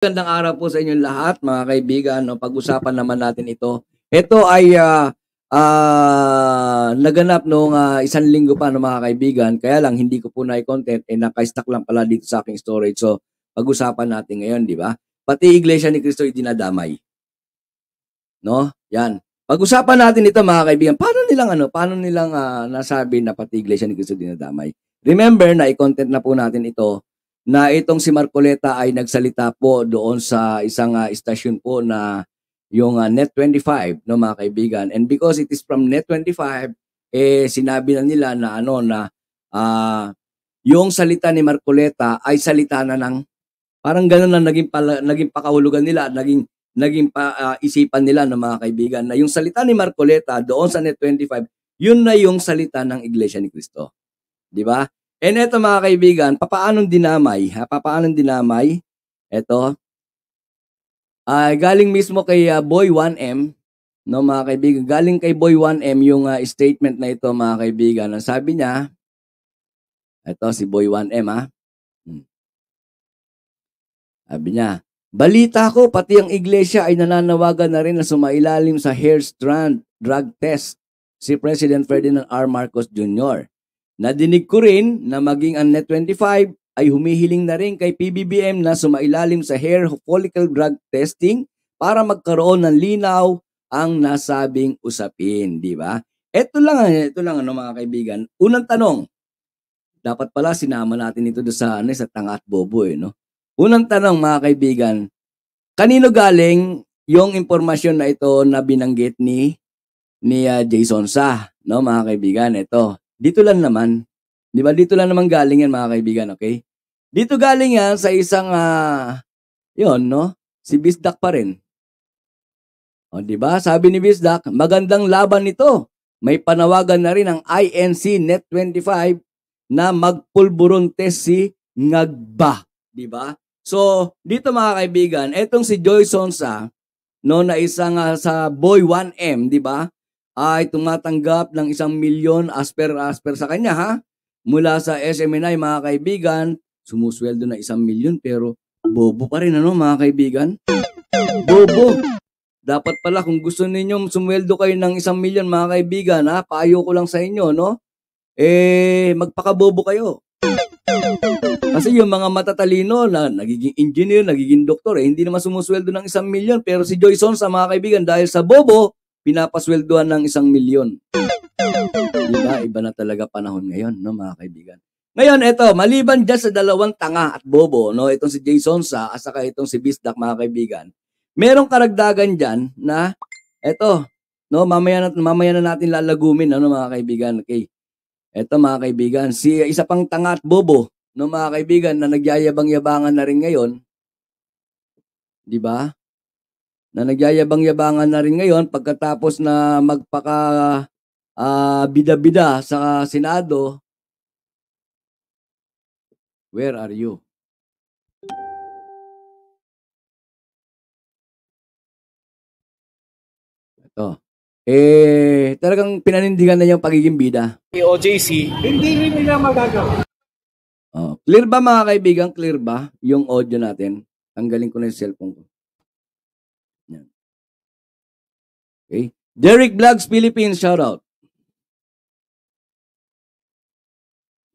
Magandang araw po sa inyong lahat, mga kaibigan. No, pag-usapan naman natin ito. Ito ay naganap noong 1 linggo pa, no, mga kaibigan. Kaya lang hindi ko po na-content, naka-stack lang pala dito sa aking storage. So, pag-usapan natin ngayon, di ba? Pati Iglesia ni Cristo ay dinadamay. No? Yan. Pag-usapan natin ito, mga kaibigan. Paano nilang nasabi na pati Iglesia ni Cristo dinadamay? Remember na i-content na po natin ito na itong si Marcoleta ay nagsalita po doon sa isang istasyon po na yung Net25, no, mga kaibigan. And because it is from Net25, sinabi na nila na yung salita ni Marcoleta ay salita na ng parang gano'n na naging pakahulugan nila, naging isipan nila, no, mga kaibigan, na yung salita ni Marcoleta doon sa Net25, yun na yung salita ng Iglesia ni Cristo. Di ba? And eto, mga kaibigan, papaanong dinamay? Papaanong dinamay? Eto. Galing mismo kay Boy 1M, no, mga kaibigan. Galing kay Boy 1M yung statement na ito, mga kaibigan. Ang sabi niya, eto si Boy 1M, Sabi niya, balita ko pati ang iglesia ay nananawagan na rin na sumailalim sa hair strand drug test si President Ferdinand R. Marcos Jr. Nadinig ko rin na maging ang Net25 ay humihiling na rin kay PBBM na sumailalim sa hair follicle drug testing para magkaroon ng linaw ang nasabing usapin, di ba? Ito lang mga kaibigan. Unang tanong, dapat pala sinama natin ito sa Tanga at Bobo, no? Unang tanong, mga kaibigan, kanino galing yung impormasyon na ito na binanggit ni Jason Sa, no, mga kaibigan? Ito. Dito lang naman. Di ba? Dito lang naman galing yan, mga kaibigan, okay? Dito galing yan sa isang, no? Si Bisdak pa rin. O, di ba? Sabi ni Bisdak, magandang laban nito. May panawagan na rin ang INC Net25 na magpulburon test si Ngagba. Di ba? So, dito, mga kaibigan, etong si Joy Sonsa, no, na isang sa Boy 1M, di ba? Ay tumatanggap ng 1 milyon as per sa kanya, ha? Mula sa SMNI, mga kaibigan, sumusweldo na 1 milyon pero bobo pa rin, ano, mga kaibigan? Bobo. Dapat pala kung gusto ninyong sumweldo kayo ng 1 milyon, mga kaibigan, ha? Payo ko lang sa inyo, no? Magpakabobo kayo. Kasi yung mga matatalino na nagiging engineer, nagiging doktor, hindi naman sumusweldo ng 1 milyon. Pero si Joy Sonsa, mga kaibigan, dahil sa bobo, pinapasweldohan ng 1 milyon. Diba? Iba na talaga panahon ngayon, no, mga kaibigan. Ngayon, ito, maliban dyan sa dalawang tanga at bobo, no, itong si Jason Sa at saka itong si Bisdak, mga kaibigan, merong karagdagan dyan na, ito, no, mamaya na natin lalagumin, ano, mga kaibigan, okay. Ito, mga kaibigan, si isa pang tanga at bobo, no, mga kaibigan, na nagyayabang-yabangan na rin ngayon, di ba? Na nagyayabang-yabangan na rin ngayon pagkatapos na magpaka bida-bida sa Senado. Where are you? Ito. Talagang pinanindigan na yung pagiging bida. OJC, hindi rin nila magagawa. Clear ba, mga kaibigan? Clear ba yung audio natin? Tanggalin ko na yung cellphone ko. Yan. Okay. Derek Vlogs Philippines, shout out.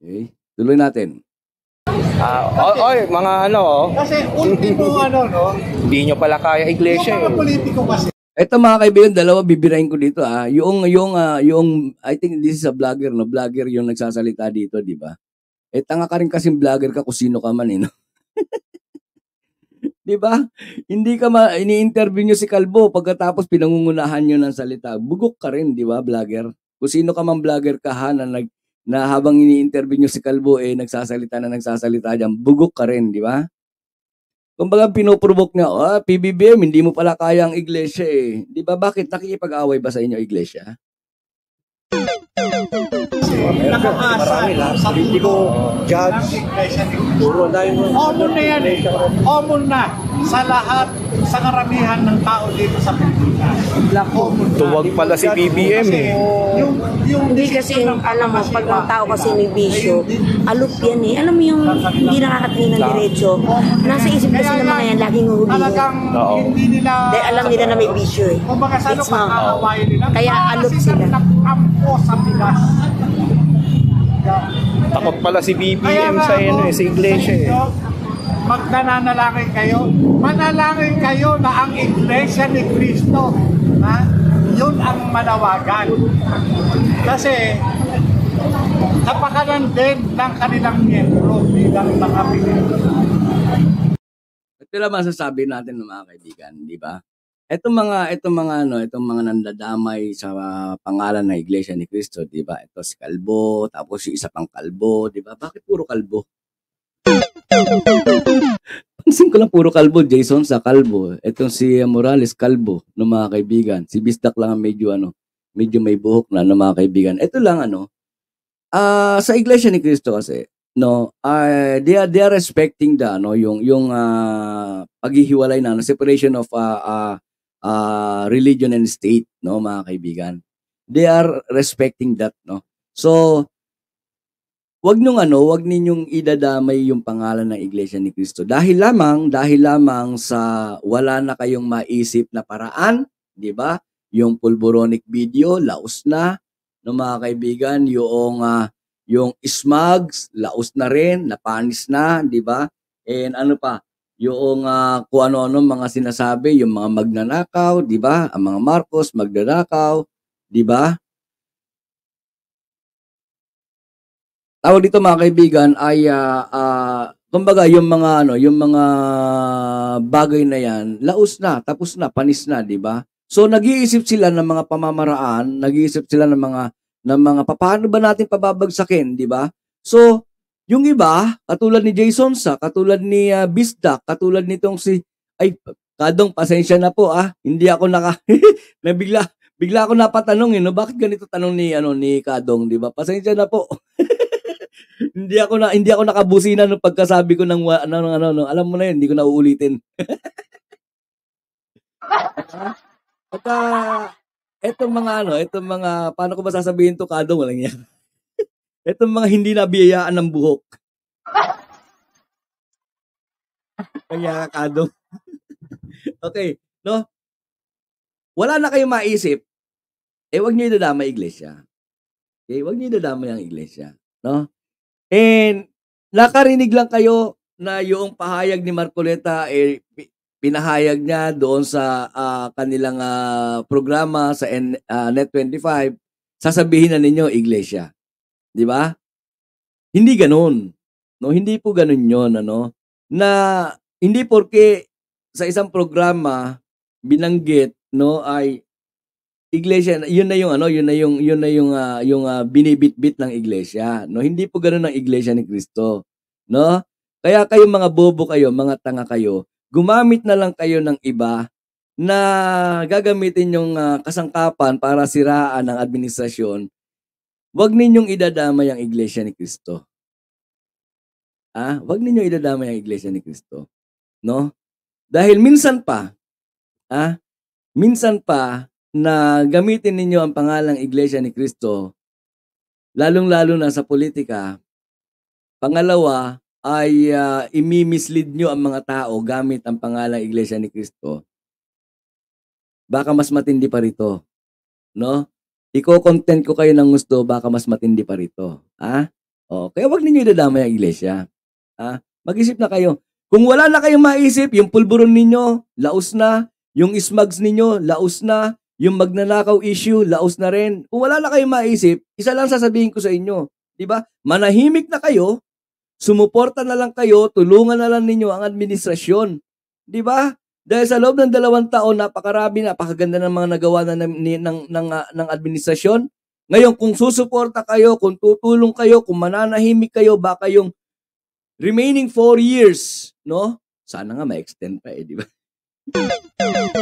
Okay. Tuloy natin. Mga Kasi ultimo no? Hindi nyo pala kaya iglesia. Yung mga politiko kasi. Ito, mga kaibigan, dalawa bibirahin ko dito, Yung I think this is a vlogger, no? Vlogger yung nagsasalita dito, di ba? Tanga ka rin kasing vlogger ka kung sino ka man, no? Di ba? Hindi ka ini-interview nyo si Kalbo pagkatapos pinangungunahan nyo ng salita. Bugok ka rin, di ba, vlogger? Kung sino ka man vlogger ka, na habang ini-interview nyo si Kalbo, nagsasalita dyan, bugok ka rin, di ba? Kumbaga pinoprovoke niya, PBBM, hindi mo pala kaya ang iglesia, Di ba? Bakit? Nakikipag-away ba sa inyo iglesia? Nakaasa sa politiko, judge, puro na yun. Common na yan, common na. sa lahat, sa karamihan ng tao dito sa Pilipinas. Tuwag pala si BBM Kasi eh. Hindi kasi, alam mo, pag ang tao kasi may bisyo, aloof yan eh. Alam mo yung hindi nakakatingin ng diretso. Nasa isip kasi ng mga yan, laging huhulihin. Talagang Oo. hindi nila... Dahil alam nila na may bisyo eh. Kumbaga sa It's not. pagkakawain nila. Kaya aloof sila. Nagkampo sa Pinas. Takot pala si Kaya BBM nga sa ako, sa iglesia sa eh. inyo, magdananalangin kayo. Manalangin kayo na ang Iglesia ni Cristo, ha? Yun ang manawagan. Kasi napakanan din ng kanilang miyembro bilang mga Pilipino. Ito lang masasabi natin ng mga kaibigan, di ba? Itong mga nandadamay sa pangalan ng Iglesia ni Cristo, di ba? Ito si Kalbo, tapos yung isa pang Kalbo, di ba? Bakit puro Kalbo? Pansin ko lang puro Kalbo, Jason sa Kalbo. Itong si Morales Kalbo, ng mga kaibigan. Si Bisdak lang ang medyo may buhok na ng mga kaibigan. Ito lang sa Iglesia ni Cristo kasi, they are respecting yung paghihiwalay na separation of religion and state, mga kaibigan. They are respecting that, So wag ninyong idadamay yung pangalan ng Iglesia ni Cristo dahil lamang sa wala na kayong maisip na paraan, 'di ba? Yung pulboronic video, laos na, mga kaibigan, yung smugs, laos na rin, napanis na, 'di ba? And ano pa, yung kung ano-ano mga sinasabi, yung mga magnanakaw, 'di ba? Ang mga Marcos magnanakaw, 'di ba? Tawag dito mga kaibigan ay kumbaga yung mga bagay na yan, laos na, tapos na, panis na, 'di ba? So nag-iisip sila ng mga pamamaraan, nag-iisip sila ng mga paano ba natin pababagsakin, 'di ba? So yung iba, katulad ni Jason sa, katulad ni Bisdak, katulad nitong Kadong, pasensya na po hindi ako bigla ako napatanong bakit ganito tanong ni Kadong, 'di ba? Pasensya na po. hindi ako nakabusina nung pagkasabi ko ng alam mo na yun, hindi ko na uulitin. At etong mga paano ko ba sasabihin to, Kadong, walang yan. Etong mga hindi nabiyayaan ng buhok. Kaya Kadong. Okay, wala na kayong maisip, wag niyo idadamay iglesia. Okay, wag niyo idadamay ang iglesia, And nakarinig lang kayo na yung pahayag ni Marcoleta pinahayag niya doon sa kanilang programa sa Net25, sasabihin na ninyo iglesia. 'Di ba? Hindi ganoon. Hindi po ganoon 'yon, na hindi porke sa isang programa binanggit ay iglesia, yun na yung binibitbit ng iglesia, hindi po ganoon ang Iglesia ni Cristo, Kaya kayong mga bobo kayo, mga tanga kayo, gumamit na lang kayo ng iba na gagamitin yung kasangkapan para siraan ang administrasyon. Huwag ninyong idadamay ang Iglesia ni Cristo. Huwag ninyong idadamay ang Iglesia ni Cristo, Dahil minsan pa na gamitin ninyo ang pangalang Iglesia ni Cristo, lalong-lalo na sa politika. Pangalawa ay imi-mislead nyo ang mga tao gamit ang pangalang Iglesia ni Cristo. Baka mas matindi pa rito, Iko-content ko kayo ng gusto, baka mas matindi pa rito. Kaya wag ninyo idadamay ang iglesia. Mag-isip na kayo. Kung wala na kayong maisip, yung pulburon ninyo, laos na. Yung smugs ninyo, laos na. Yung magnanakaw issue, laos na rin. Kung wala na kayong maisip, isa lang sasabihin ko sa inyo. 'Di ba? Manahimik na kayo, sumuporta na lang kayo, tulungan na lang ninyo ang administrasyon. 'Di ba? Dahil sa loob ng 2 taon, napakaganda ng mga nagawa ng administrasyon. Ngayon, kung susuporta kayo, kung tutulong kayo, kung mananahimik kayo, baka yung remaining 4 years, sana nga ma-extend pa di ba?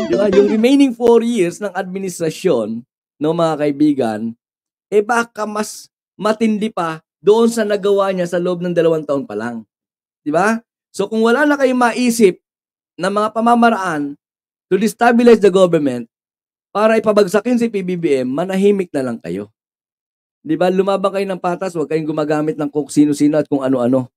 Di ba? Yung remaining 4 years ng administrasyon, mga kaibigan, baka mas matindi pa doon sa nagawa niya sa loob ng 2 taon pa lang. Di ba? So kung wala na kayong maisip na mga pamamaraan to destabilize the government para ipabagsakin si PBBM, manahimik na lang kayo. Di ba? Lumabang kayo ng patas, huwag kayong gumagamit ng kung sino-sino at kung ano-ano.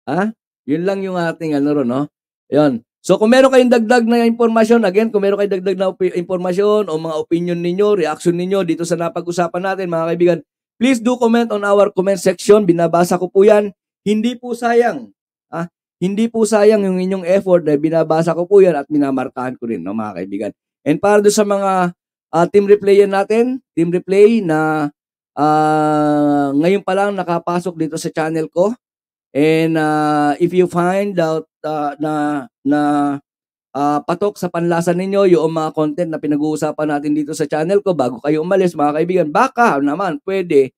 Ha? Yun lang yung ating ron, no? Yun. So kung meron kayong dagdag na impormasyon, again, kung meron kayong dagdag na impormasyon o mga opinion ninyo, reaction ninyo dito sa napag-usapan natin, mga kaibigan, please do comment on our comment section. Binabasa ko po yan. Hindi po sayang. Hindi po sayang yung inyong effort na binabasa ko po yan at minamarkahan ko rin, no, mga kaibigan. And para doon sa mga team replay natin, team replay na ngayon pa lang nakapasok dito sa channel ko. And if you find out na patok sa panlasa ninyo yung mga content na pinag-uusapan natin dito sa channel ko bago kayo umalis, mga kaibigan, baka naman pwede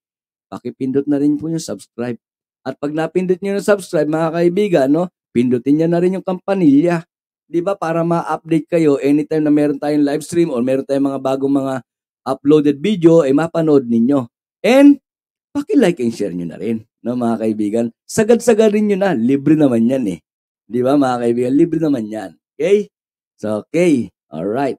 pakipindot na rin po yung subscribe. At pag napindot nyo yung subscribe, mga kaibigan, no, pindutin nyo na rin yung kampanilya. Di ba? Para ma-update kayo anytime na meron tayong live stream or meron tayong mga bagong mga uploaded video, mapanood ninyo. And paki-like and share nyo na rin, no, mga kaibigan. Sagad-sagarin nyo na. Libre naman yan eh. Di ba, mga kaibigan? Libre naman yan. Okay? So, okay. Alright.